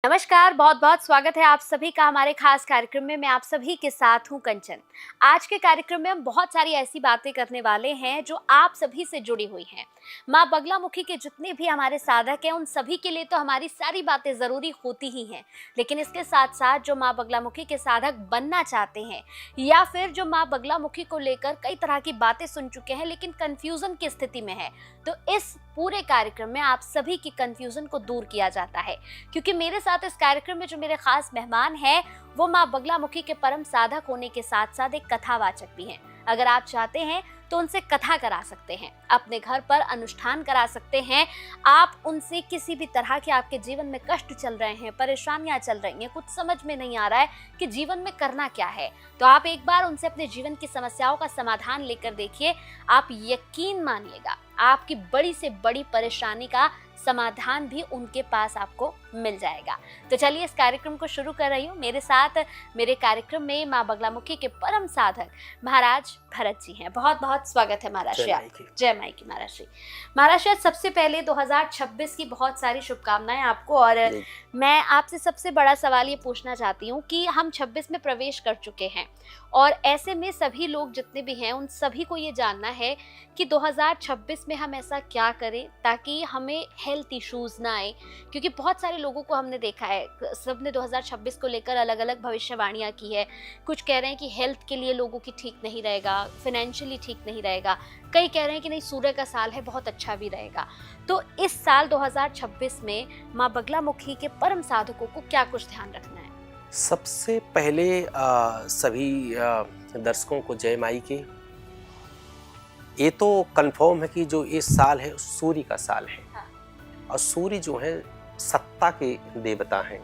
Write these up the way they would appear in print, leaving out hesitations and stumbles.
नमस्कार, बहुत बहुत स्वागत है आप सभी का हमारे खास कार्यक्रम में। मैं आप सभी के साथ हूं कंचन। आज के कार्यक्रम में हम बहुत सारी ऐसी बातें करने वाले हैं जो आप सभी से जुड़ी हुई हैं। माँ बगलामुखी के जितने भी हमारे साधक हैं उन सभी के लिए तो हमारी सारी बातें ज़रूरी होती ही हैं, लेकिन इसके साथ साथ जो माँ बगलामुखी के साधक बनना चाहते हैं या फिर जो माँ बगलामुखी को लेकर कई तरह की बातें सुन चुके हैं लेकिन कन्फ्यूज़न की स्थिति में है, तो इस पूरे कार्यक्रम में आप सभी की कन्फ्यूज़न को दूर किया जाता है। क्योंकि मेरे साथ इस कार्यक्रम में जो मेरे खास मेहमान हैं वो माँ बगलामुखी के परम साधक होने के साथ साथ एक कथावाचक भी हैं। अगर आप चाहते हैं तो उनसे कथा करा सकते हैं, अपने घर पर अनुष्ठान करा सकते हैं। आप उनसे किसी भी तरह के आपके जीवन में कष्ट चल रहे हैं, परेशानियां चल रही हैं, कुछ समझ में नहीं आ रहा है कि जीवन में करना क्या है, तो आप एक बार उनसे अपने जीवन की समस्याओं का समाधान लेकर देखिए। आप यकीन मानिएगा आपकी बड़ी से बड़ी परेशानी का समाधान भी उनके पास आपको मिल जाएगा। तो चलिए इस कार्यक्रम को शुरू कर रही हूँ। मेरे साथ मेरे कार्यक्रम में माँ बगलामुखी के परम साधक महाराज भरत जी हैं। बहुत बहुत स्वागत है महाराज श्री आपका। जय माई की महाराज श्री। महाराज श्री, सबसे पहले 2026 की बहुत सारी शुभकामनाएं आपको। और मैं आपसे सबसे बड़ा सवाल ये पूछना चाहती हूँ कि हम 26 में प्रवेश कर चुके हैं और ऐसे में सभी लोग जितने भी हैं उन सभी को ये जानना है कि 2026 में हम ऐसा क्या करें ताकि हमें हेल्थ इश्यूज ना आए। क्योंकि बहुत सारे लोगों को हमने देखा है, सबने 2026 को लेकर अलग अलग भविष्यवाणियां की है। कुछ कह रहे हैं कि हेल्थ के लिए लोगों की ठीक नहीं रहेगा, फाइनेंशियली ठीक नहीं रहेगा, कई कह रहे हैं कि नहीं सूर्य का साल है, बहुत अच्छा भी रहेगा। तो इस साल 2026 में माँ बगलामुखी के परम साधकों को क्या कुछ ध्यान रखना है? सबसे पहले सभी दर्शकों को जय माई की। ये तो कंफर्म है कि जो इस साल है सूर्य का साल है। हाँ। और सूर्य जो है सत्ता के देवता हैं,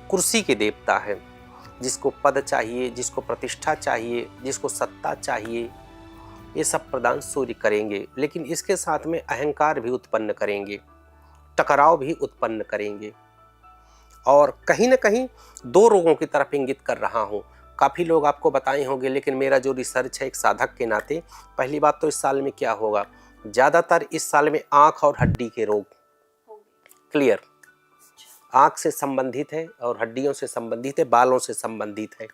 कुर्सी के देवता हैं। जिसको पद चाहिए, जिसको प्रतिष्ठा चाहिए, जिसको सत्ता चाहिए, ये सब प्रदान सूर्य करेंगे। लेकिन इसके साथ में अहंकार भी उत्पन्न करेंगे, टकराव भी उत्पन्न करेंगे। और कहीं ना कहीं दो रोगों की तरफ इंगित कर रहा हूँ। काफ़ी लोग आपको बताए होंगे, लेकिन मेरा जो रिसर्च है एक साधक के नाते, पहली बात तो इस साल में क्या होगा, ज़्यादातर इस साल में आँख और हड्डी के रोग क्लियर, आँख से संबंधित है और हड्डियों से संबंधित है, बालों से संबंधित है।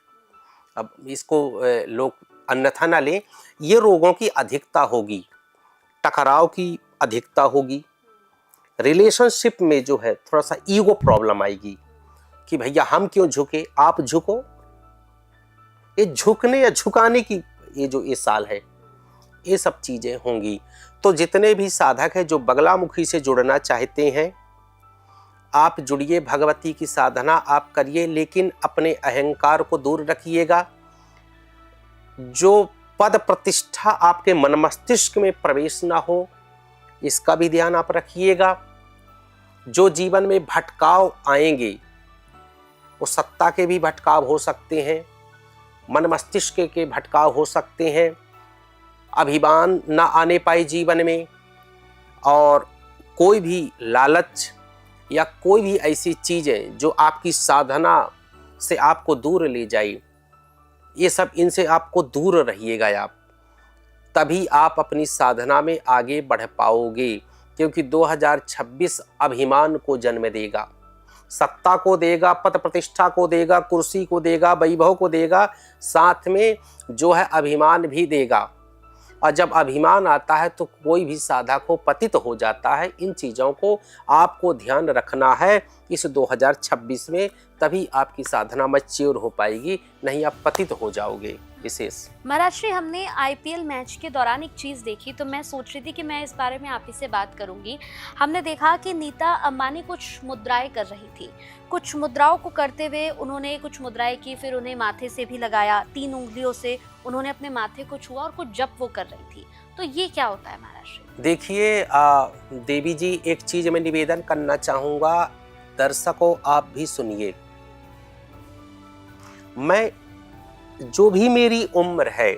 अब इसको लोग अन्यथा ना लें, ये रोगों की अधिकता होगी, टकराव की अधिकता होगी। रिलेशनशिप में जो है थोड़ा सा ईगो प्रॉब्लम आएगी कि भैया हम क्यों झुके, आप झुको। ये झुकने या झुकाने की ये जो ये साल है, ये सब चीजें होंगी। तो जितने भी साधक हैं जो बगलामुखी से जुड़ना चाहते हैं, आप जुड़िए, भगवती की साधना आप करिए, लेकिन अपने अहंकार को दूर रखिएगा। जो पद प्रतिष्ठा आपके मन मस्तिष्क में प्रवेश ना हो, इसका भी ध्यान आप रखिएगा। जो जीवन में भटकाव आएंगे वो सत्ता के भी भटकाव हो सकते हैं, मन मस्तिष्क के भटकाव हो सकते हैं, अभिमान ना आने पाए जीवन में, और कोई भी लालच या कोई भी ऐसी चीजें जो आपकी साधना से आपको दूर ले जाए, ये सब इनसे आपको दूर रहिएगा आप, तभी आप अपनी साधना में आगे बढ़ पाओगे। क्योंकि 2026 अभिमान को जन्म देगा, सत्ता को देगा, पद प्रतिष्ठा को देगा, कुर्सी को देगा, वैभव को देगा, साथ में जो है अभिमान भी देगा। और जब अभिमान आता है तो कोई भी साधक को पतित हो जाता है। इन चीज़ों को आपको ध्यान रखना है इस 2026 में, तभी आपकी साधना मैच्योर हो पाएगी, नहीं आप पतित हो जाओगे। विशेष महाराज श्री, हमने आईपीएल मैच के दौरान एक चीज़ देखी, तो मैं सोच रही थी कि मैं इस बारे में आप ही से बात करूंगी। हमने देखा कि नीता अंबानी कुछ मुद्राएं कर रही थी, कुछ मुद्राओं को करते हुए उन्होंने कुछ मुद्राएं की, फिर उन्हें माथे से भी लगाया, 3 उंगलियों से उन्होंने अपने माथे को छुआ और कुछ जप वो कर रही थी। तो ये क्या होता है महाराज श्री? देखिए देवी जी, एक चीज मैं निवेदन करना चाहूंगा, दर्शकों आप भी सुनिए। मैं जो भी मेरी उम्र है,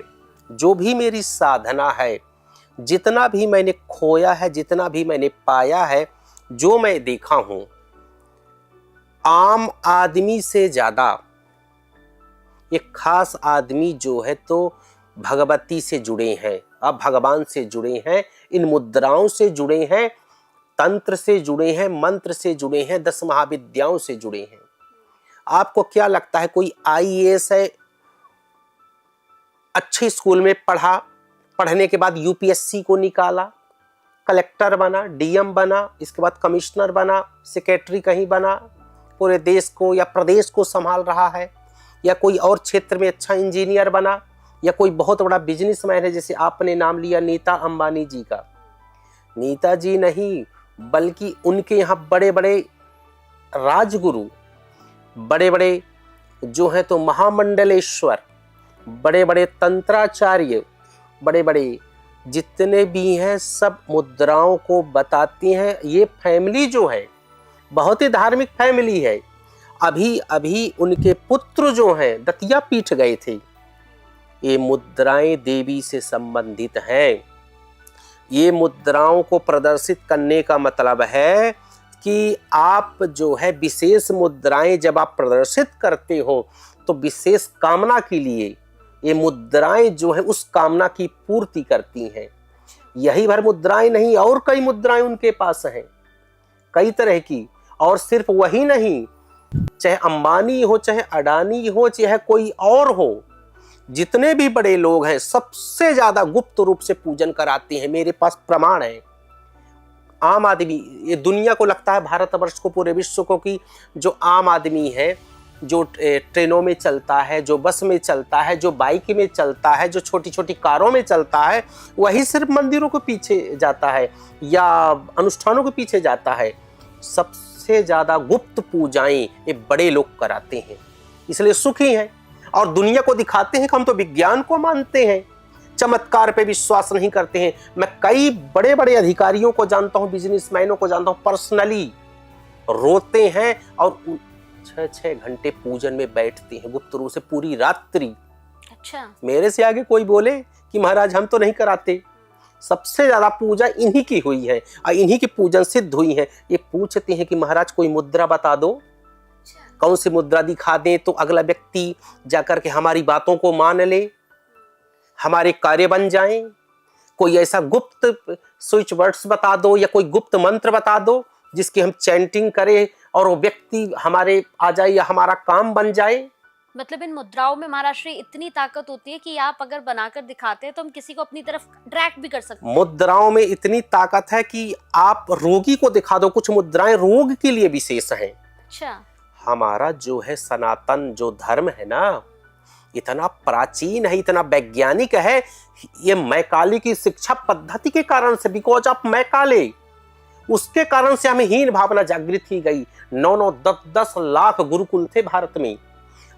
जो भी मेरी साधना है, जितना भी मैंने खोया है, जितना भी मैंने पाया है, जो मैं देखा हूं, आम आदमी से ज्यादा एक खास आदमी जो है तो भगवती से जुड़े हैं, अब भगवान से जुड़े हैं, इन मुद्राओं से जुड़े हैं, तंत्र से जुड़े हैं, मंत्र से जुड़े हैं, 10 महाविद्याओं से जुड़े हैं। आपको क्या लगता है कोई आईएएस है, अच्छे स्कूल में पढ़ा, पढ़ने के बाद यूपीएससी को निकाला, कलेक्टर बना, डीएम बना, इसके बाद कमिश्नर बना, सेक्रेटरी कहीं बना, पूरे देश को या प्रदेश को संभाल रहा है, या कोई और क्षेत्र में अच्छा इंजीनियर बना, या कोई बहुत बड़ा बिजनेसमैन है, जैसे आपने नाम लिया नीता अंबानी जी का। नीता जी नहीं, बल्कि उनके यहाँ बड़े बड़े राजगुरु, बड़े बड़े जो हैं तो महामंडलेश्वर, बड़े बड़े तंत्राचार्य, बड़े बड़े जितने भी हैं सब मुद्राओं को बताती हैं। ये फैमिली जो है बहुत ही धार्मिक फैमिली है। अभी अभी उनके पुत्र जो हैं दतिया पीठ गए थे। ये मुद्राएं देवी से संबंधित हैं। ये मुद्राओं को प्रदर्शित करने का मतलब है कि आप जो है विशेष मुद्राएं जब आप प्रदर्शित करते हो तो विशेष कामना के लिए ये मुद्राएं जो है उस कामना की पूर्ति करती हैं। यही भर मुद्राएं नहीं, और कई मुद्राएं उनके पास हैं, कई तरह की। और सिर्फ वही नहीं, चाहे अंबानी हो, चाहे अडानी हो, चाहे कोई और हो, जितने भी बड़े लोग हैं सबसे ज्यादा गुप्त रूप से पूजन कराते हैं। मेरे पास प्रमाण है। आम आदमी, ये दुनिया को लगता है, भारतवर्ष को, पूरे विश्व को, कि जो आम आदमी है, जो ट्रेनों में चलता है, जो बस में चलता है, जो बाइक में चलता है, जो छोटी छोटी कारों में चलता है, वही सिर्फ मंदिरों के पीछे जाता है या अनुष्ठानों के पीछे जाता है। सबसे ज्यादा गुप्त पूजाएं ये बड़े लोग कराते हैं, इसलिए सुखी हैं और दुनिया को दिखाते हैं कि हम तो विज्ञान को मानते हैं, चमत्कार पे विश्वास नहीं करते हैं। मैं कई बड़े बड़े अधिकारियों को जानता हूं, बिजनेसमैनों को जानता हूं, पर्सनली रोते हैं और 6-6 घंटे पूजन में बैठते हैं गुप्त रूप से, पूरी रात्रि। अच्छा। मेरे से आगे कोई बोले कि महाराज हम तो नहीं कराते। सबसे ज्यादा पूजा इन्हीं की हुई है और इन्हीं की पूजन सिद्ध हुई है। ये पूछते हैं कि महाराज कोई मुद्रा बता दो, कौन सी मुद्रा दिखा दें तो अगला व्यक्ति जाकर के हमारी बातों को मान ले, हमारे कार्य बन जाएं। कोई ऐसा गुप्त स्विच वर्ड्स बता दो या कोई गुप्त मंत्र बता दो जिसकी हम चैंटिंग करें और वो व्यक्ति हमारे आ जाए या हमारा काम बन जाए। मतलब इन मुद्राओं में महाराज श्री इतनी ताकत होती है कि आप अगर बनाकर दिखाते हैं तो हम किसी को अपनी तरफ ड्रैग भी कर सकते हैं। मुद्राओं में इतनी ताकत है कि आप रोगी को दिखा दो। कुछ मुद्राएं रोग के लिए विशेष हैं। अच्छा। हमारा जो है सनातन जो धर्म है ना, इतना प्राचीन है, इतना वैज्ञानिक है। ये मैकाले की शिक्षा पद्धति के कारण से, बिकॉज ऑफ मैकाले, उसके कारण से हमें हीन भावना जागृत की गई। 9-9, 10-10 लाख गुरुकुल थे भारत में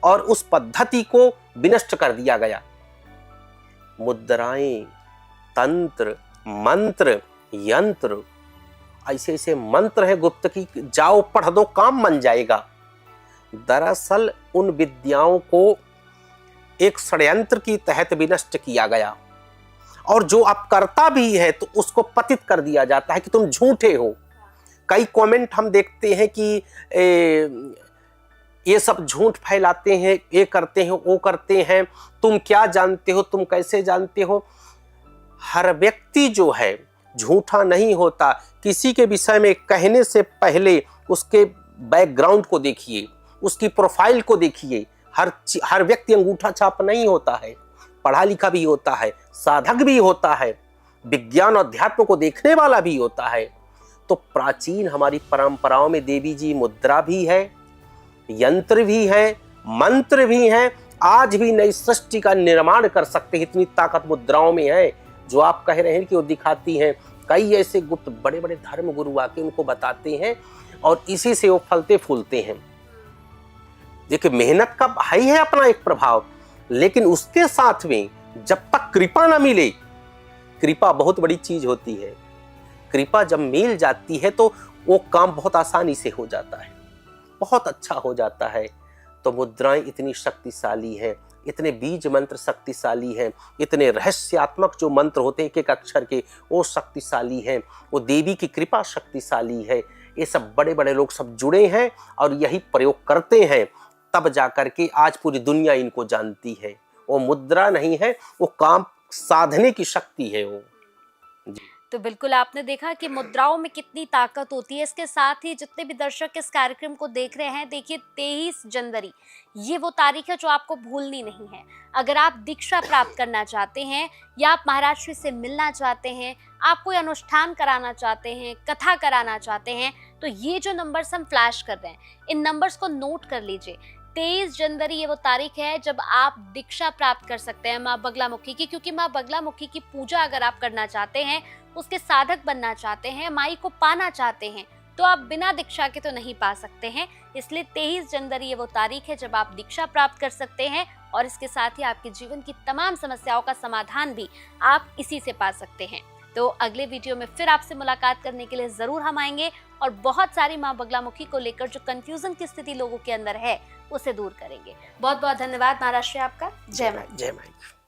और उस पद्धति को विनष्ट कर दिया गया। मुद्राएं, तंत्र, मंत्र, यंत्र, ऐसे ऐसे मंत्र है गुप्त की, जाओ पढ़ दो काम बन जाएगा। दरअसल उन विद्याओं को एक षड्यंत्र की तहत विनष्ट किया गया और जो आप करता भी है तो उसको पतित कर दिया जाता है कि तुम झूठे हो। कई कमेंट हम देखते हैं कि ये सब झूठ फैलाते हैं, ये करते हैं, वो करते हैं, तुम क्या जानते हो, तुम कैसे जानते हो। हर व्यक्ति जो है झूठा नहीं होता। किसी के विषय में कहने से पहले उसके बैकग्राउंड को देखिए, उसकी प्रोफाइल को देखिए। हर व्यक्ति अंगूठा छाप नहीं होता है, पढ़ा लिखा भी होता है, साधक भी होता है, विज्ञान और अध्यात्म को देखने वाला भी होता है। तो प्राचीन हमारी परंपराओं में देवी जी मुद्रा भी है, यंत्र भी है, मंत्र भी है। आज भी नई सृष्टि का निर्माण कर सकते हैं, इतनी ताकत मुद्राओं में है। जो आप कह रहे हैं कि वो दिखाती हैं, कई ऐसे गुप्त बड़े बड़े धर्म गुरु आके उनको बताते हैं और इसी से वो फलते फूलते हैं। देखिए मेहनत का है ही है अपना एक प्रभाव, लेकिन उसके साथ में जब तक कृपा ना मिले, कृपा बहुत बड़ी चीज होती है। कृपा जब मिल जाती है तो वो काम बहुत आसानी से हो जाता है, बहुत अच्छा हो जाता है। तो मुद्राएं इतनी शक्तिशाली हैं, इतने बीज मंत्र शक्तिशाली हैं, इतने रहस्यात्मक जो मंत्र होते हैं एक एक अक्षर के, वो शक्तिशाली हैं। वो देवी की कृपा शक्तिशाली है। ये सब बड़े बड़े लोग सब जुड़े हैं और यही प्रयोग करते हैं, तब जाकर के आज पूरी दुनिया इनको जानती है। वो मुद्रा नहीं है, वो काम साधने की शक्ति है वो। तो बिल्कुल आपने देखा कि मुद्राओं में कितनी ताकत होती है। इसके साथ ही जितने भी दर्शक इस कार्यक्रम को देख रहे हैं, देखिए 23 जनवरी ये वो तारीख है जो आपको भूलनी नहीं है। अगर आप दीक्षा प्राप्त करना चाहते हैं या आप महाराज श्री से मिलना चाहते हैं, आप कोई अनुष्ठान कराना चाहते हैं, कथा कराना चाहते हैं, तो ये जो नंबर्स हम फ्लैश कर रहे हैं, इन नंबर्स को नोट कर लीजिए। 23 जनवरी ये वो तारीख है जब आप दीक्षा प्राप्त कर सकते हैं माँ बगलामुखी की, क्योंकि माँ बगलामुखी की पूजा अगर आप करना चाहते हैं, उसके साधक बनना चाहते हैं, माई को पाना चाहते हैं, तो आप बिना दीक्षा के तो नहीं पा सकते हैं। इसलिए 23 जनवरी ये वो तारीख है जब आप दीक्षा प्राप्त कर सकते हैं और इसके साथ ही आपके जीवन की तमाम समस्याओं का समाधान भी आप इसी से पा सकते हैं। तो अगले वीडियो में फिर आपसे मुलाकात करने के लिए जरूर हम आएंगे और बहुत सारी माँ बगलामुखी को लेकर जो कंफ्यूजन की स्थिति लोगों के अंदर है उसे दूर करेंगे। बहुत बहुत धन्यवाद महाराज श्री आपका। जय माँ। जय माँ।